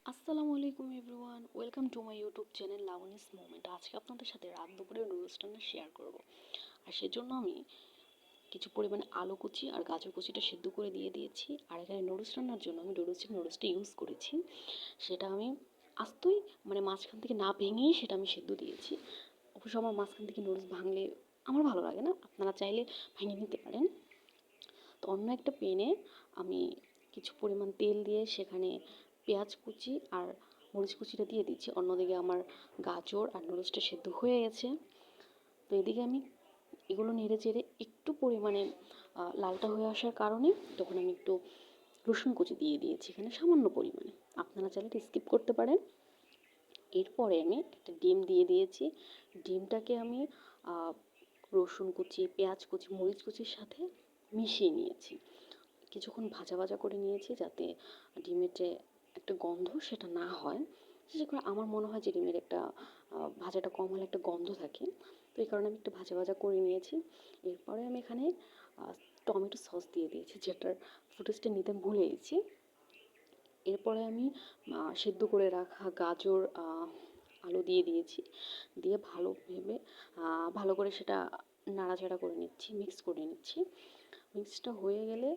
আসসালামু আলাইকুম everyone, welcome to my YouTube channel Laboni's moment. আজকে আপনাদের সাথে রাত দুপুরে নুডলস রান্না শেয়ার করব। আর সেজন্য আমি কিছু পরিমাণে আলু কুচি আর গাজর কুচিটা সিদ্ধ করে দিয়ে দিয়েছি। আর এখানে নুডলস রান্নার জন্য আমি নুডলসটা ইউজ করেছি। সেটা আমি আস্তই মাঝখান থেকে না ভেঙেই সেটা আমি সিদ্ধ দিয়েছি। অবশ্য আমার মাঝখান থেকে নুডলস ভাঙলে আমার ভালো লাগে না, আপনারা চাইলে ভেঙে নিতে পারেন। তো অন্য একটা প্যানে আমি কিছু পরিমাণ তেল দিয়ে সেখানে পেঁয়াজ কুচি আর মরিচ কুচিটা দিয়ে দিচ্ছি। অন্যদিকে আমার গাজর আর নুডলসটা সেদ্ধ হয়ে গেছে। তো এদিকে আমি এগুলো নেড়ে চেড়ে একটু পরিমাণে লালটা হয়ে আসার কারণে তখন আমি একটু রসুন কুচি দিয়ে দিয়েছি এখানে সামান্য পরিমাণে। আপনারা চাইলে এটা স্কিপ করতে পারেন। এরপরে আমি একটা ডিম দিয়ে দিয়েছি। ডিমটাকে আমি রসুন কুচি, পেঁয়াজ কুচি, মরিচ কুচির সাথে মিশিয়ে নিয়েছি। কিছুক্ষণ ভাজা ভাজা করে নিয়েছি যাতে ডিমের যে একটা গন্ধ সেটা না হয়। বিশেষ করে আমার মনে হয় যে ডিমের একটা ভাজাটা কম হলে একটা গন্ধ থাকে। তো এই কারণে আমি একটু ভাজা ভাজা করে নিয়েছি। এরপরে আমি এখানে টমেটো সস দিয়ে দিয়েছি, যেটার ফুটেজটা নিতে ভুলে গেছি। এরপরে আমি সেদ্ধ করে রাখা গাজর, আলু দিয়ে দিয়েছি। দিয়ে ভালো করে সেটা নাড়াচাড়া করে নিচ্ছি, মিক্স করে নিচ্ছি। মিক্সটা হয়ে গেলে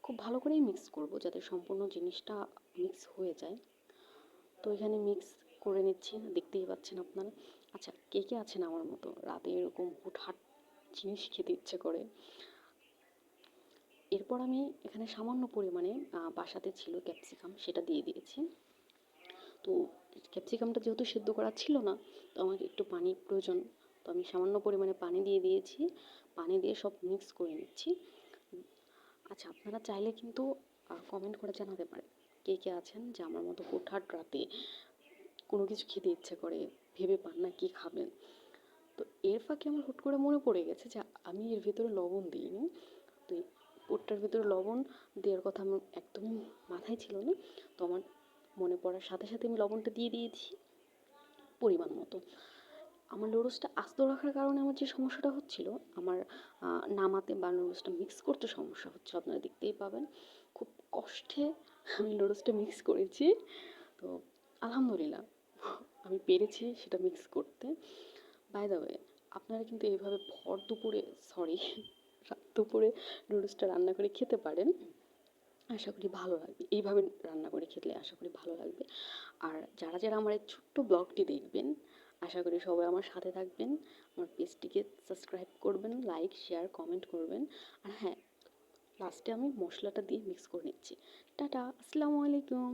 খুব ভালো করেই মিক্স করব যাতে সম্পূর্ণ জিনিসটা মিক্স হয়ে যায়। তো এখানে মিক্স করে নিচ্ছি, দেখতেই পাচ্ছেন আপনারা। আচ্ছা, কে কে আছেন আমার মতো রাতে এরকম হুটহাট জিনিস খেতে ইচ্ছে করে? এরপর আমি এখানে সামান্য পরিমাণে বাসাতে ছিল ক্যাপসিকাম, সেটা দিয়ে দিয়েছি। তো ক্যাপসিকামটা যেহেতু সেদ্ধ করা ছিল না, তো আমাকে একটু পানির প্রয়োজন। তো আমি সামান্য পরিমাণে পানি দিয়ে দিয়েছি। পানি দিয়ে সব মিক্স করে নিচ্ছি। আচ্ছা, আপনারা চাইলে কিন্তু কমেন্ট করে জানাতে পারেন কে কে আছেন যে আমার মতো হুটহাট রাতে কোনো কিছু খেতে ইচ্ছে করে, ভেবে পান না কী খাবেন। তো এর ফাঁকে আমার হুট করে মনে পড়ে গেছে যে আমি এর ভেতরে লবণ দিইনি। তো এই পোটটার ভেতরে লবণ দেওয়ার কথা আমার একদমই মাথায় ছিল না। তো আমার মনে পড়ার সাথে সাথে আমি লবণটা দিয়ে দিয়েছি পরিমাণ মতো। আমার নুডলসটা আস্ত রাখার কারণে আমার যে সমস্যাটা হচ্ছিল, আমার নামাতে বা নুডলসটা মিক্স করতে সমস্যা হচ্ছে, আপনারা দেখতেই পাবেন। খুব কষ্টে আমি নুডলসটা মিক্স করেছি। তো আলহামদুলিল্লাহ আমি পেরেছি সেটা মিক্স করতে। বাই দ্য ওয়ে, আপনারা কিন্তু এইভাবে রাত দুপুরে নুডলসটা রান্না করে খেতে পারেন। আশা করি ভালো লাগবে। এইভাবে রান্না করে খেলে আশা করি ভালো লাগবে। আর যারা যারা আমার এই ছোট্ট ব্লগটি দেখবেন, আশা করি সবাই আমার সাথে থাকবেন। আমার পেজটিকে সাবস্ক্রাইব করবেন, লাইক, শেয়ার, কমেন্ট করবেন। আর হ্যাঁ, লাস্টে আমি মশলাটা দিয়ে মিক্স করে নিচ্ছি। টাটা, আসসালামু আলাইকুম।